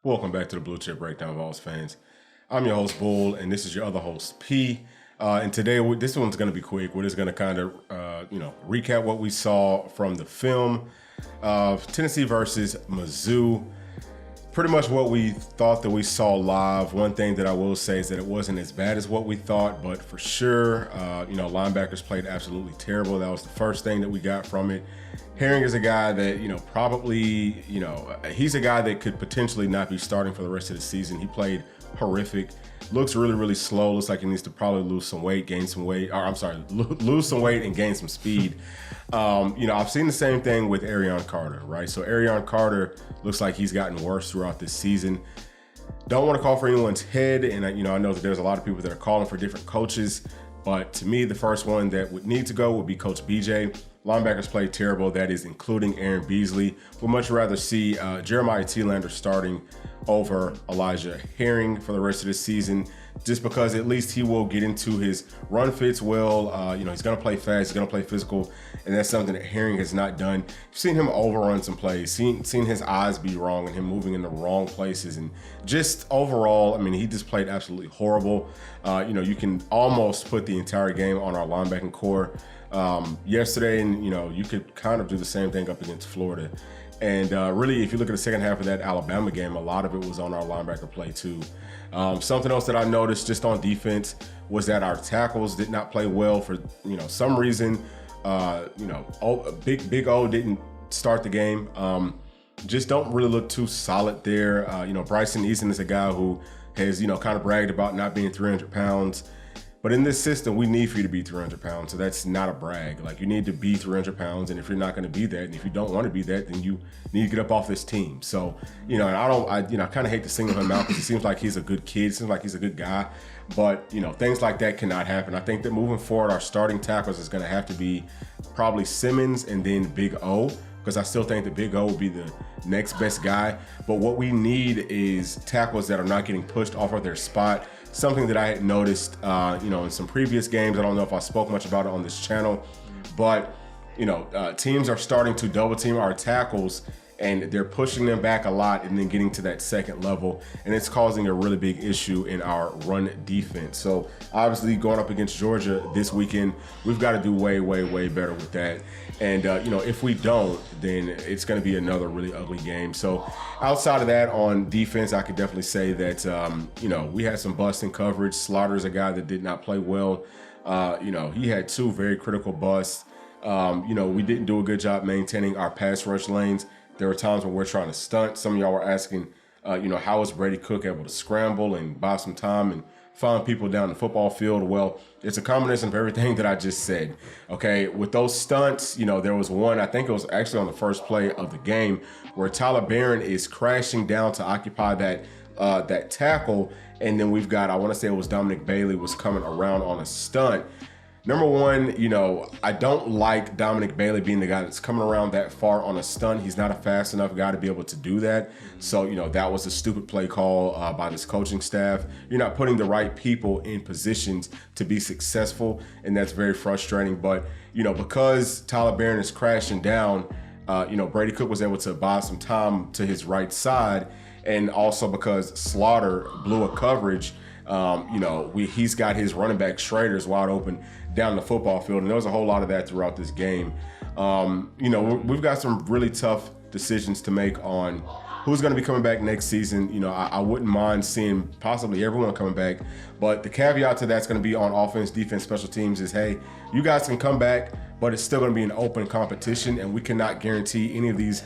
Welcome back to the Blue Chip Breakdown, Vols fans. I'm your host, Bull, and this is your other host, P. And today, this one's going to be quick. We're just going to kind of, recap what we saw from the film of Tennessee versus Mizzou. Pretty much what we thought that we saw live. One thing that I will say is that it wasn't as bad as what we thought, but for sure, linebackers played absolutely terrible. That was the first thing that we got from it. Herring is a guy that, he's a guy that could potentially not be starting for the rest of the season. He played horrific. Looks really, really slow. Looks like he needs to probably lose some weight, lose some weight and gain some speed. I've seen the same thing with Arion Carter, right? So Arion Carter looks like he's gotten worse throughout this season. Don't want to call for anyone's head, and I know that there's a lot of people that are calling for different coaches, but to me, the first one that would need to go would be Coach BJ. Linebackers played terrible. That is including Aaron Beasley. Would much rather see Jeremiah Thielander starting over Elijah Herring for the rest of the season, just because at least he will get into his run fits well. He's going to play fast. He's going to play physical, and that's something that Herring has not done. You've seen him overrun some plays, seen his eyes be wrong and him moving in the wrong places, and just overall, he just played absolutely horrible. You can almost put the entire game on our linebacking core yesterday, and you could kind of do the same thing up against Florida. And really, if you look at the second half of that Alabama game, a lot of it was on our linebacker play too. Something else that I noticed just on defense was that our tackles did not play well for some reason. Big O didn't start the game. Just don't really look too solid there. Bryson Eason is a guy who has kind of bragged about not being 300 pounds. But in this system, we need for you to be 300 pounds. So that's not a brag. Like, you need to be 300 pounds. And if you're not going to be that, and if you don't want to be that, then you need to get up off this team. So, and I kind of hate to single him out because it seems like he's a good kid. It seems like he's a good guy. But, things like that cannot happen. I think that moving forward, our starting tackles is going to have to be probably Simmons and then Big O, because I still think that Big O will be the next best guy. But what we need is tackles that are not getting pushed off of their spot. Something that I had noticed, in some previous games. I don't know if I spoke much about it on this channel, but, teams are starting to double team our tackles, and they're pushing them back a lot and then getting to that second level, and it's causing a really big issue in our run defense. So obviously, going up against Georgia this weekend, we've got to do way, way, way better with that. And if we don't, then it's going to be another really ugly game. So outside of that, on defense, I could definitely say that we had some busting coverage. Slaughter's a guy that did not play well. He had two very critical busts. We didn't do a good job maintaining our pass rush lanes. There were times when we're trying to stunt. Some of y'all were asking, how is Brady Cook able to scramble and buy some time and find people down the football field? Well, it's a combination of everything that I just said. Okay, with those stunts, there was one, I think it was actually on the first play of the game, where Tyler Barron is crashing down to occupy that tackle, and then we've got, I want to say it was Dominic Bailey was coming around on a stunt. Number one, I don't like Dominic Bailey being the guy that's coming around that far on a stunt. He's not a fast enough guy to be able to do that. So, that was a stupid play call by this coaching staff. You're not putting the right people in positions to be successful, and that's very frustrating. But, because Tyler Barron is crashing down, Brady Cook was able to buy some time to his right side, and also because Slaughter blew a coverage, he's got his running back Schrader's wide open down the football field, and there was a whole lot of that throughout this game. We've got some really tough decisions to make on who's going to be coming back next season. I wouldn't mind seeing possibly everyone coming back, but the caveat to that's going to be on offense, defense, special teams is, hey, you guys can come back, but it's still going to be an open competition, and we cannot guarantee any of these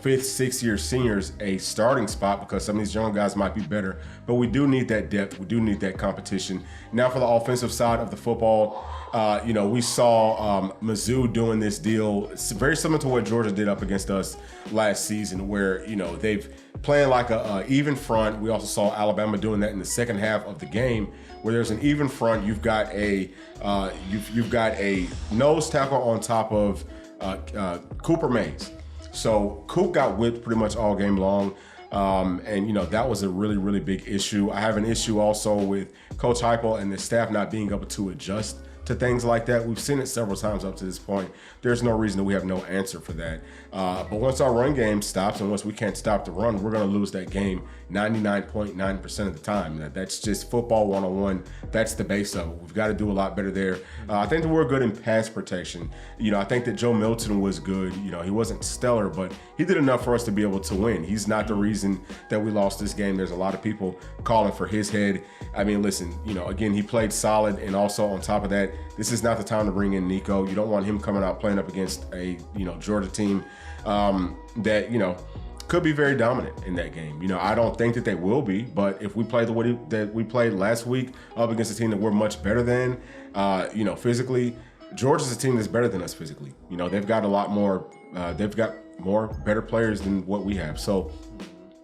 fifth, sixth year seniors a starting spot, because some of these young guys might be better, but we do need that depth. We do need that competition. Now for the offensive side of the football, we saw Mizzou doing this deal. It's very similar to what Georgia did up against us last season, where, they've playing like a even front. We also saw Alabama doing that in the second half of the game, where there's an even front. You've got a nose tackle on top of Cooper Mays. So Coop got whipped pretty much all game long. That was a really, really big issue. I have an issue also with Coach Heupel and the staff not being able to adjust to things like that. We've seen it several times up to this point. There's no reason that we have no answer for that. But once our run game stops and once we can't stop the run, we're going to lose that game 99.9% of the time. That's just football 101. That's the base of it. We've got to do a lot better there. I think that we're good in pass protection. I think that Joe Milton was good. He wasn't stellar, but he did enough for us to be able to win. He's not the reason that we lost this game. There's a lot of people calling for his head. I mean, listen, again, he played solid, and also on top of that, this is not the time to bring in Nico. You don't want him coming out playing up against a Georgia team that could be very dominant in that game. I don't think that they will be, but if we play the way that we played last week up against a team that we're much better than, physically, Georgia's a team that's better than us physically. They've got a lot more. They've got more better players than what we have. So,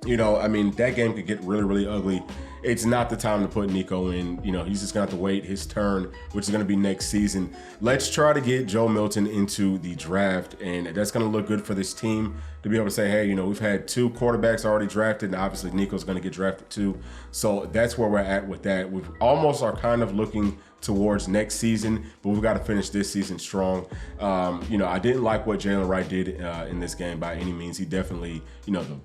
that game could get really, really ugly. It's not the time to put Nico in. He's just going to have to wait his turn, which is going to be next season. Let's try to get Joe Milton into the draft, and that's going to look good for this team to be able to say, hey, we've had 2 quarterbacks already drafted, and obviously Nico's going to get drafted too. So that's where we're at with that. We almost are kind of looking towards next season, but we've got to finish this season strong. I didn't like what Jalen Wright did in this game by any means. He definitely, the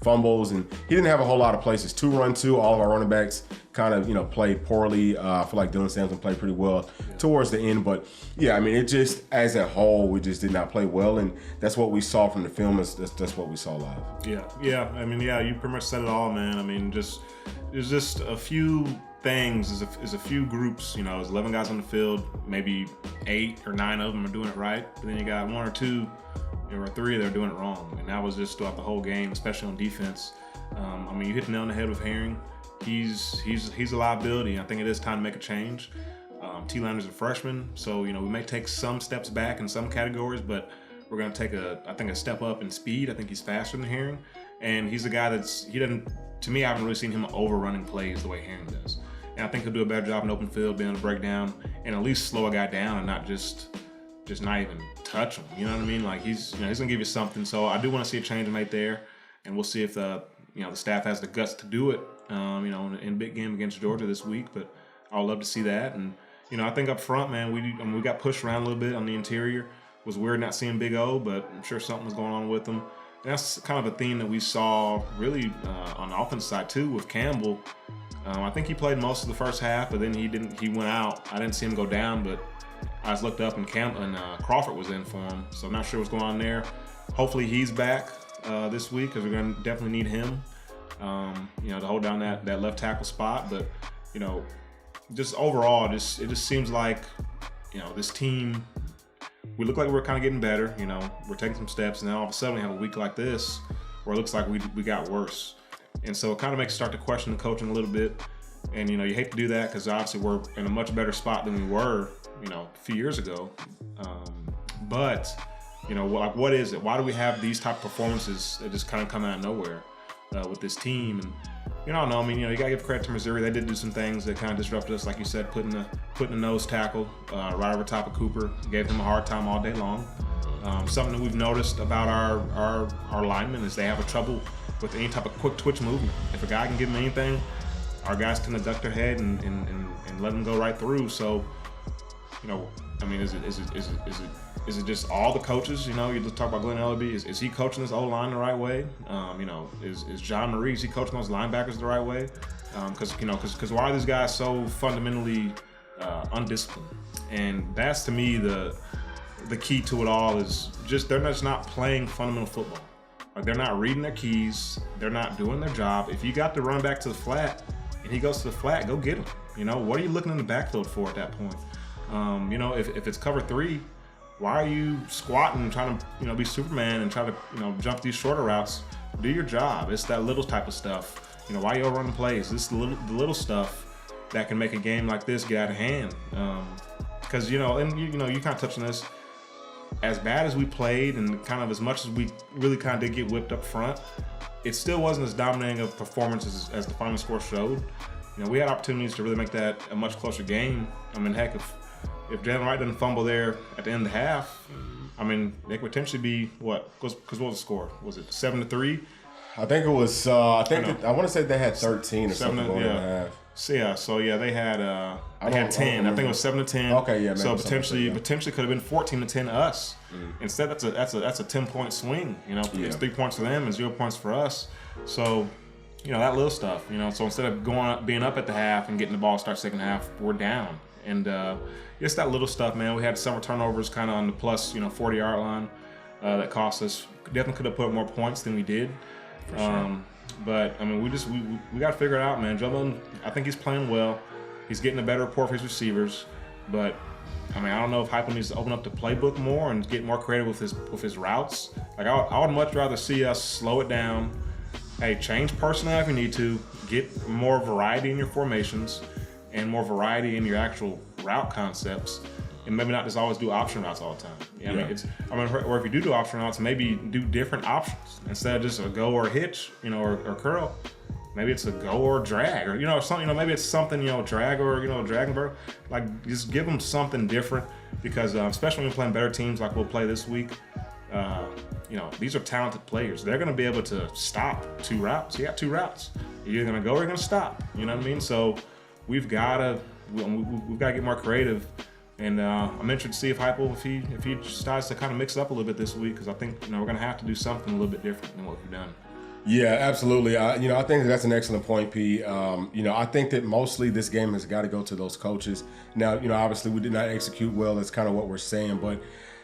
fumbles, and he didn't have a whole lot of places to run to. All of our running backs kind of, played poorly. I feel like Dylan Sampson played pretty well towards the end, but yeah, it just, as a whole, we just did not play well, and that's what we saw from the film. That's what we saw live. Yeah. You pretty much said it all, man. There's just a few things, is a few groups. There's 11 guys on the field, maybe 8 or 9 of them are doing it right, but then you got 1 or 2 or 3 that are doing it wrong, and that was just throughout the whole game, especially on defense. You hit the nail on the head with Herring. He's a liability. I think it is time to make a change. T. Lander's a freshman, so we may take some steps back in some categories, but we're going to take a step up in speed. I think he's faster than Herring, and he's a guy to me, I haven't really seen him overrunning plays the way Herring does. And I think he'll do a better job in open field, being able to break down and at least slow a guy down and not just not even touch him. You know what I mean? Like he's gonna give you something. So I do want to see a change made there, and we'll see if the staff has the guts to do it. In a big game against Georgia this week, but I'd love to see that. And I think up front, man, we got pushed around a little bit on the interior. It was weird not seeing Big O, but I'm sure something was going on with him. And that's kind of a theme that we saw really on the offense side too with Campbell. I think he played most of the first half, but then he went out. I didn't see him go down, but I just looked up and Crawford was in for him. So I'm not sure what's going on there. Hopefully he's back this week, because we're going to definitely need him, to hold down that left tackle spot. But, just overall, it just seems like, this team, we look like we're kind of getting better. We're taking some steps, and then all of a sudden we have a week like this where it looks like we got worse. And so it kind of makes you start to question the coaching a little bit. And, you hate to do that because obviously we're in a much better spot than we were, a few years ago. But, what is it? Why do we have these type of performances that just kind of come out of nowhere with this team? And, I don't know. You got to give credit to Missouri. They did do some things that kind of disrupted us, like you said, putting the nose tackle right over top of Cooper. Gave him a hard time all day long. Something that we've noticed about our linemen is they have a trouble with any type of quick twitch movement. If a guy can give them anything, our guys can duck their head and let them go right through. So, is it just all the coaches? You just talk about Glenn Ellaby. Is he coaching this O-line the right way? Is John Marie, is he coaching those linebackers the right way? Because why are these guys so fundamentally undisciplined? And that's, to me, the key to it all is just they're just not playing fundamental football. Like, they're not reading their keys. They're not doing their job. If you got to run back to the flat and he goes to the flat, go get him. What are you looking in the backfield for at that point? If it's cover 3, why are you squatting and trying to, be Superman and try to, jump these shorter routes? Do your job. It's that little type of stuff. Why you running plays? It's the little stuff that can make a game like this get out of hand. Because, you kind of touched on this. As bad as we played and kind of as much as we really kind of did get whipped up front, it still wasn't as dominating of performances as the final score showed. We had opportunities to really make that a much closer game. Heck, if Jalen Wright doesn't fumble there at the end of the half, they could potentially be what? Because what was the score? Was it 7-3? I think it was. I want to say they had 13 or something going in the half. So they had 10. I think it was 7-10. Okay, yeah. So potentially could have been 14-10 to us. Instead, that's a 10-point swing. It's 3 points for them and 0 points for us. So, that little stuff. So instead of being up at the half and getting the ball start second half, we're down. And it's that little stuff, man. We had several turnovers kind of on the plus 40-yard line that cost us. Definitely could have put up more points than we did. For sure. But I mean, we got to figure it out, man. Joe Milton, I think he's playing well. He's getting a better rapport for his receivers. But I mean, I don't know if Heupel needs to open up the playbook more and get more creative with his routes. Like I would much rather see us slow it down. Hey, change personnel if you need to. Get more variety in your formations and more variety in your actual route concepts. And maybe not just always do option routes all the time. Or if you do option routes, maybe do different options instead of just a go or a hitch, or curl. Maybe it's a go or drag, or something. Maybe it's something, drag or drag and burn. Like just give them something different because especially when we're playing better teams like we'll play this week. These are talented players. They're going to be able to stop 2 routes. You got 2 routes. You're either going to go or you're going to stop. You know what I mean? So we've got to get more creative. And I'm interested to see if Heupel, if he decides to kind of mix it up a little bit this week, because I think we're going to have to do something a little bit different than what we've done. Yeah, absolutely. I think that's an excellent point, P. I think that mostly this game has got to go to those coaches. Now, obviously we did not execute well. That's kind of what we're saying, but.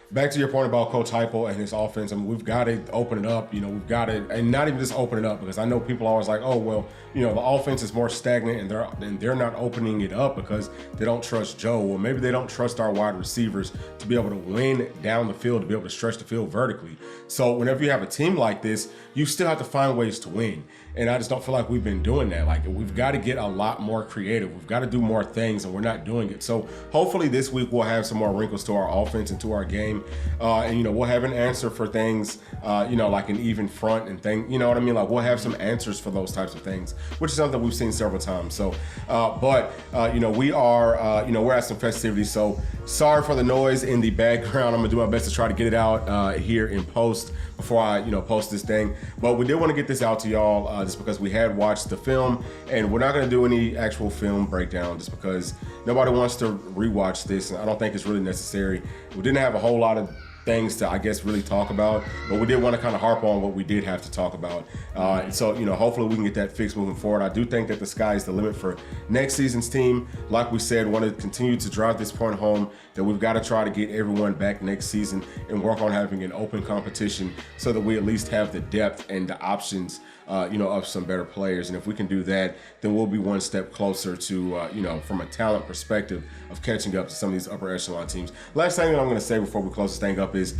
Back to your point about Coach Heupel and his offense, I mean, we've got to open it up. We've got to, and not even just open it up, because I know people are always like, oh, well, the offense is more stagnant and they're not opening it up because they don't trust Joe. Well, maybe they don't trust our wide receivers to be able to win down the field, to be able to stretch the field vertically. So whenever you have a team like this, you still have to find ways to win. And I just don't feel like we've been doing that. Like, we've got to get a lot more creative. We've got to do more things, and we're not doing it. So hopefully this week we'll have some more wrinkles to our offense and to our game. And we'll have an answer for things, like an even front and thing. You know what I mean? Like, we'll have some answers for those types of things, which is something we've seen several times. So, we are, we're at some festivities. So sorry for the noise in the background. I'm gonna do my best to try to get it out here in post before I, post this thing. But we did want to get this out to y'all just because we had watched the film, and we're not gonna do any actual film breakdown just because nobody wants to rewatch this, and I don't think it's really necessary. We didn't have a whole lot of things to, I guess, really talk about, but we did want to kind of harp on what we did have to talk about. So hopefully we can get that fixed moving forward. I do think that the sky is the limit for next season's team. Like we said, want to continue to drive this point home that we've got to try to get everyone back next season and work on having an open competition so that we at least have the depth and the options of some better players. And if we can do that, then we'll be one step closer to, from a talent perspective of catching up to some of these upper echelon teams. Last thing that I'm going to say before we close this thing up is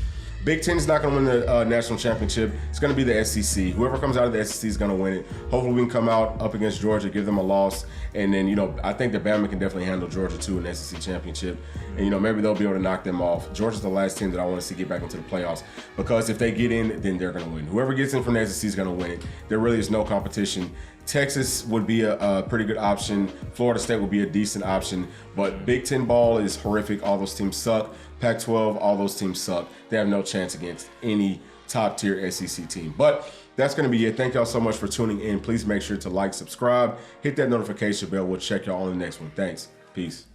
Big Ten is not going to win the national championship. It's going to be the SEC. Whoever comes out of the SEC is going to win it. Hopefully we can come out up against Georgia, give them a loss. And then, I think that Bama can definitely handle Georgia too in the SEC championship. And, maybe they'll be able to knock them off. Georgia's the last team that I want to see get back into the playoffs, because if they get in, then they're going to win. Whoever gets in from the SEC is going to win it. There really is no competition. Texas would be a pretty good option. Florida State would be a decent option. But Big Ten ball is horrific. All those teams suck. Pac-12, all those teams suck. They have no chance against any top-tier SEC team. But that's going to be it. Thank y'all so much for tuning in. Please make sure to like, subscribe, hit that notification bell. We'll check y'all on the next one. Thanks. Peace.